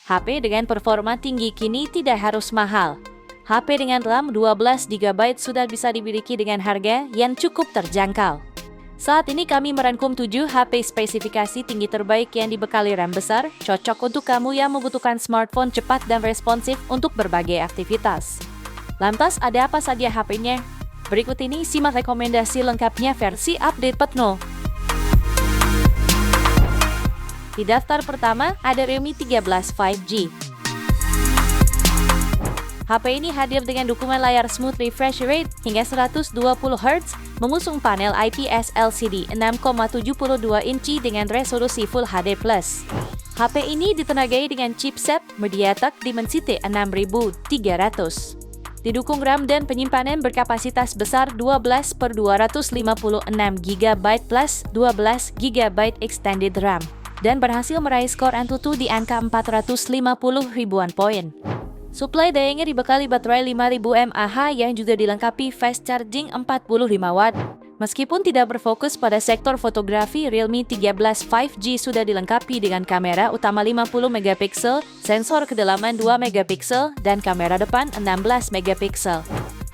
HP dengan performa tinggi kini tidak harus mahal. HP dengan RAM 12GB sudah bisa dimiliki dengan harga yang cukup terjangkau. Saat ini kami merangkum 7 HP spesifikasi tinggi terbaik yang dibekali RAM besar, cocok untuk kamu yang membutuhkan smartphone cepat dan responsif untuk berbagai aktivitas. Lantas ada apa saja HP-nya? Berikut ini simak rekomendasi lengkapnya versi update Petno. Di daftar pertama ada Realme 13 5G. HP ini hadir dengan dukungan layar smooth refresh rate hingga 120Hz, mengusung panel IPS LCD 6,72 inci dengan resolusi Full HD+. HP ini ditenagai dengan chipset MediaTek Dimensity 6300. Didukung RAM dan penyimpanan berkapasitas besar 12/256GB plus 12GB extended RAM, dan berhasil meraih skor Antutu di angka 450 ribuan poin. Suplai dayanya dibekali baterai 5000 mAh yang juga dilengkapi fast charging 45 watt. Meskipun tidak berfokus pada sektor fotografi, Realme 13 5G sudah dilengkapi dengan kamera utama 50 megapiksel, sensor kedalaman 2 megapiksel, dan kamera depan 16 megapiksel.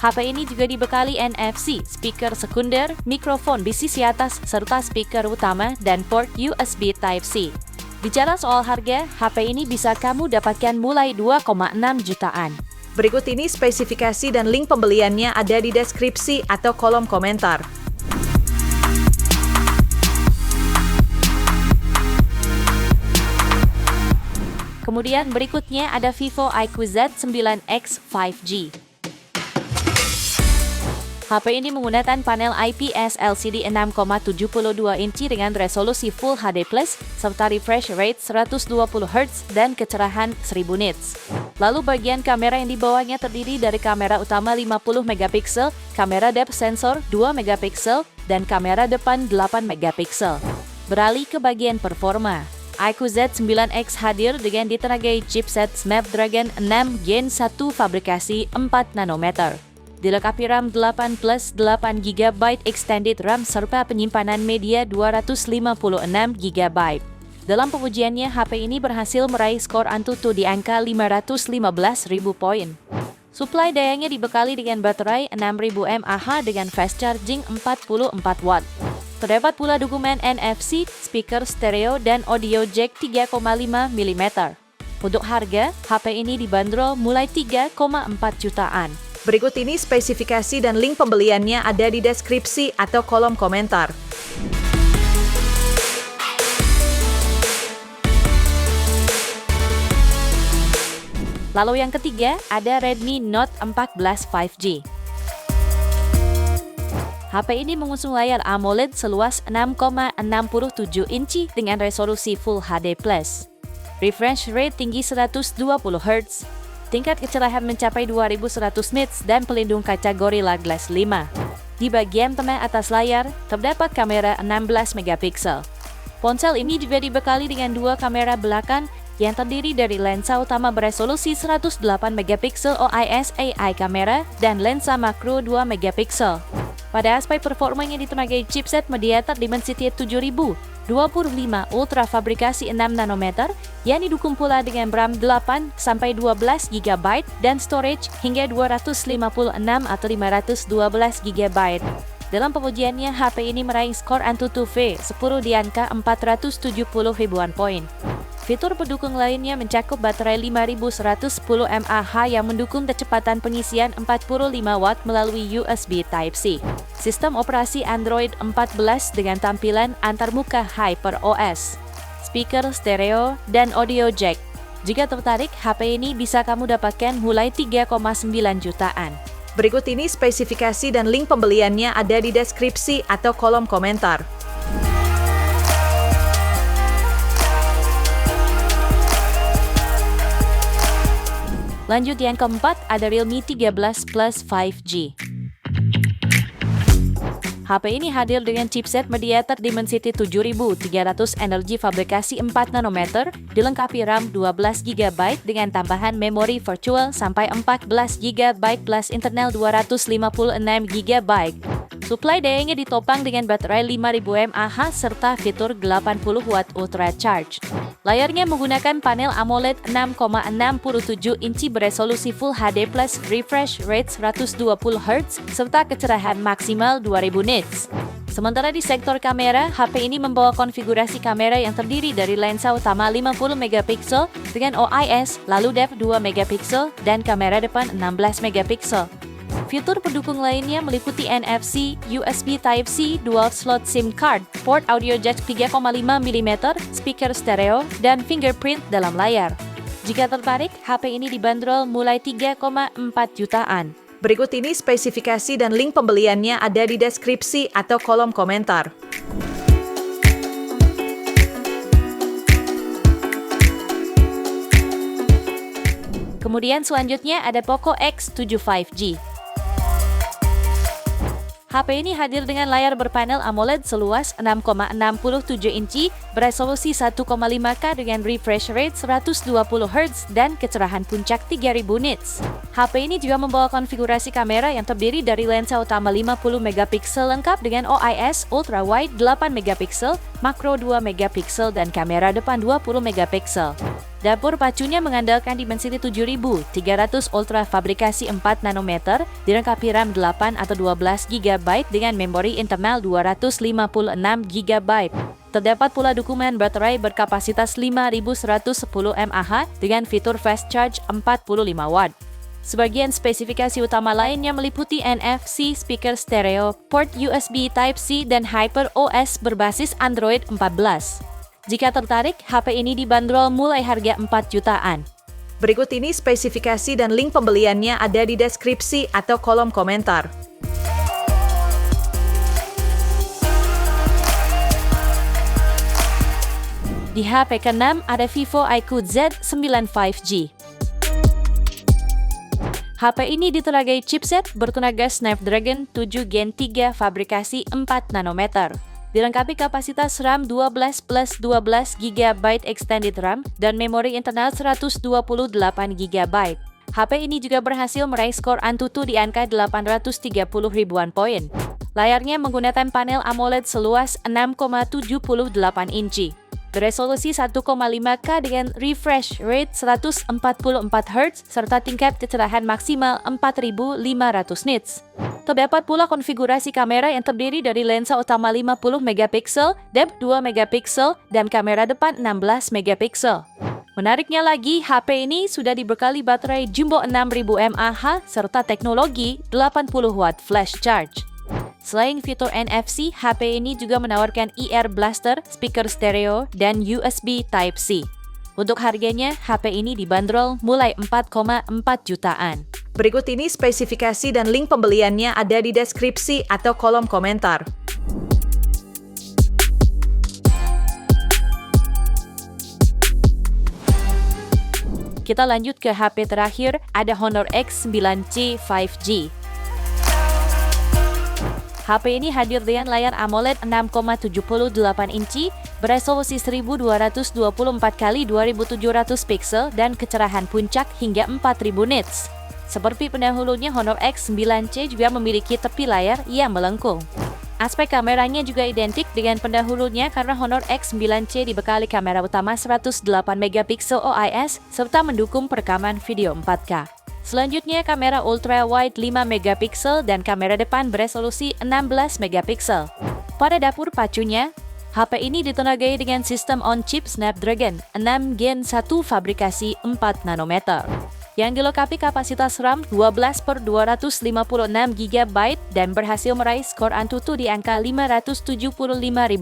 HP ini juga dibekali NFC, speaker sekunder, mikrofon di sisi atas, serta speaker utama dan port USB Type-C. Bicara soal harga, HP ini bisa kamu dapatkan mulai 2,6 jutaan. Berikut ini spesifikasi dan link pembeliannya ada di deskripsi atau kolom komentar. Kemudian berikutnya ada Vivo iQOO Z9X 5G. HP ini menggunakan panel IPS LCD 6,72 inci dengan resolusi Full HD+, serta refresh rate 120Hz dan kecerahan 1000 nits. Lalu bagian kamera yang dibawanya terdiri dari kamera utama 50 megapiksel, kamera depth sensor 2 megapiksel, dan kamera depan 8 megapiksel. Beralih ke bagian performa. iQOO Z9X hadir dengan ditenagai chipset Snapdragon 6 Gen 1 fabrikasi 4 nanometer. Dilengkapi RAM 8 plus 8GB extended RAM serta penyimpanan media 256GB. Dalam pengujiannya, HP ini berhasil meraih skor Antutu di angka 515.000 poin. Suplai dayanya dibekali dengan baterai 6000 mAh dengan fast charging 44 watt. Terdapat pula dukungan NFC, speaker stereo, dan audio jack 3,5 mm. Untuk harga, HP ini dibanderol mulai 3,4 jutaan. Berikut ini spesifikasi dan link pembeliannya ada di deskripsi atau kolom komentar. Lalu yang ketiga, ada Redmi Note 14 5G. HP ini mengusung layar AMOLED seluas 6,67 inci dengan resolusi Full HD+. Refresh rate tinggi 120Hz. Tingkat kecerahan mencapai 2100 nits dan pelindung kaca Gorilla Glass 5. Di bagian tengah atas layar, terdapat kamera 16 megapiksel. Ponsel ini juga dibekali dengan dua kamera belakang yang terdiri dari lensa utama beresolusi 108 megapiksel OIS AI kamera dan lensa makro 2 megapiksel. Pada aspek performanya ditenagai chipset MediaTek Dimensity 7025 Ultra fabrikasi 6 nanometer yang didukung pula dengan RAM 8-12GB dan storage hingga 256 atau 512GB. Dalam pengujiannya, HP ini meraih skor Antutu V10 di angka 470 ribuan poin. Fitur pendukung lainnya mencakup baterai 5110 mAh yang mendukung kecepatan pengisian 45 watt melalui USB Type-C. Sistem operasi Android 14 dengan tampilan antarmuka HyperOS, speaker stereo, dan audio jack. Jika tertarik, HP ini bisa kamu dapatkan mulai 3,9 jutaan. Berikut ini spesifikasi dan link pembeliannya ada di deskripsi atau kolom komentar. Lanjut yang keempat, ada Realme 13 Plus 5G. HP ini hadir dengan chipset MediaTek Dimensity 7300 energi fabrikasi 4 nanometer, dilengkapi RAM 12GB dengan tambahan memori virtual sampai 14GB plus internal 256GB. Suplai dayanya ditopang dengan baterai 5000 mAh serta fitur 80 watt Ultra Charge. Layarnya menggunakan panel AMOLED 6,67 inci beresolusi Full HD Plus, refresh rate 120 Hz, serta kecerahan maksimal 2000 nits. Sementara di sektor kamera, HP ini membawa konfigurasi kamera yang terdiri dari lensa utama 50 megapiksel dengan OIS, lalu depth 2 megapiksel, dan kamera depan 16 megapiksel. Fitur pendukung lainnya meliputi NFC, USB Type-C, dual slot SIM card, port audio jack 3,5 mm, speaker stereo, dan fingerprint dalam layar. Jika tertarik, HP ini dibanderol mulai 3,4 jutaan. Berikut ini spesifikasi dan link pembeliannya ada di deskripsi atau kolom komentar. Kemudian selanjutnya ada Poco X7 5G. HP ini hadir dengan layar berpanel AMOLED seluas 6,67 inci, beresolusi 1,5K dengan refresh rate 120 Hz dan kecerahan puncak 3000 nits. HP ini juga membawa konfigurasi kamera yang terdiri dari lensa utama 50 megapiksel lengkap dengan OIS, ultra wide 8 megapiksel, makro 2 megapiksel dan kamera depan 20 megapiksel. Dapur pacunya mengandalkan Dimensity 7300 Ultra fabrikasi 4 nanometer, dilengkapi RAM 8 atau 12 GB dengan memori internal 256 GB. Terdapat pula dukungan baterai berkapasitas 5110 mAh dengan fitur fast charge 45 watt. Sebagian spesifikasi utama lainnya meliputi NFC, speaker stereo, port USB Type-C, dan HyperOS berbasis Android 14. Jika tertarik, HP ini dibanderol mulai harga 4 jutaan. Berikut ini spesifikasi dan link pembeliannya ada di deskripsi atau kolom komentar. Di HP ke-6 ada Vivo iQOO Z9 5G. HP ini ditenagai chipset bertenaga Snapdragon 7 Gen 3 fabrikasi 4 nanometer. Dilengkapi kapasitas RAM 12 plus 12 GB extended RAM dan memori internal 128 GB. HP ini juga berhasil meraih skor Antutu di angka 830 ribuan poin. Layarnya menggunakan panel AMOLED seluas 6,78 inci. Beresolusi 1,5K dengan refresh rate 144 Hz serta tingkat kecerahan maksimal 4500 nits. Terdapat pula konfigurasi kamera yang terdiri dari lensa utama 50 megapiksel, depth 2 megapiksel, dan kamera depan 16 megapiksel. Menariknya lagi, HP ini sudah dibekali baterai jumbo 6000 mAh serta teknologi 80 watt flash charge. Selain fitur NFC, HP ini juga menawarkan ear blaster, speaker stereo, dan USB Type-C. Untuk harganya, HP ini dibanderol mulai 4,4 jutaan. Berikut ini spesifikasi dan link pembeliannya ada di deskripsi atau kolom komentar. Kita lanjut ke HP terakhir, ada Honor X9C 5G. HP ini hadir dengan layar AMOLED 6,78 inci, beresolusi 1224 x 2700 pixel dan kecerahan puncak hingga 4000 nits. Seperti pendahulunya, Honor X9C juga memiliki tepi layar yang melengkung. Aspek kameranya juga identik dengan pendahulunya karena Honor X9C dibekali kamera utama 108 megapiksel OIS serta mendukung perekaman video 4K. Selanjutnya, kamera ultra wide 5 megapiksel dan kamera depan beresolusi 16 megapiksel. Pada dapur pacunya, HP ini ditenagai dengan sistem on-chip Snapdragon 6 Gen 1 fabrikasi 4 nanometer. Yang dilengkapi kapasitas RAM 12 per 256 GB dan berhasil meraih skor Antutu di angka 575.000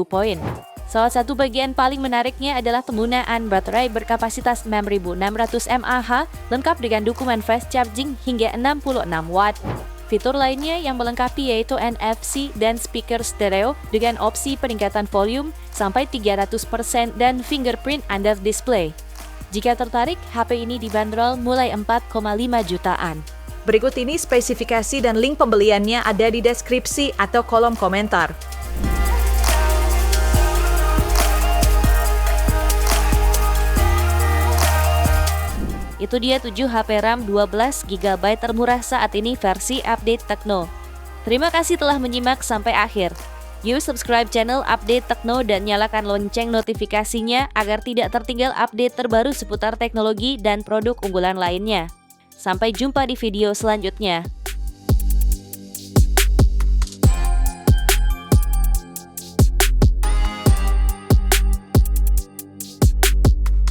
poin. Salah satu bagian paling menariknya adalah penggunaan baterai berkapasitas 6600 mAh lengkap dengan dukungan fast charging hingga 66 watt. Fitur lainnya yang melengkapi yaitu NFC dan speaker stereo dengan opsi peningkatan volume sampai 300% dan fingerprint under display. Jika tertarik, HP ini dibanderol mulai 4,5 jutaan. Berikut ini spesifikasi dan link pembeliannya ada di deskripsi atau kolom komentar. Itu dia 7 HP RAM 12 GB termurah saat ini versi update Tecno. Terima kasih telah menyimak sampai akhir. Yuk subscribe channel Update Tekno dan nyalakan lonceng notifikasinya agar tidak tertinggal update terbaru seputar teknologi dan produk unggulan lainnya. Sampai jumpa di video selanjutnya.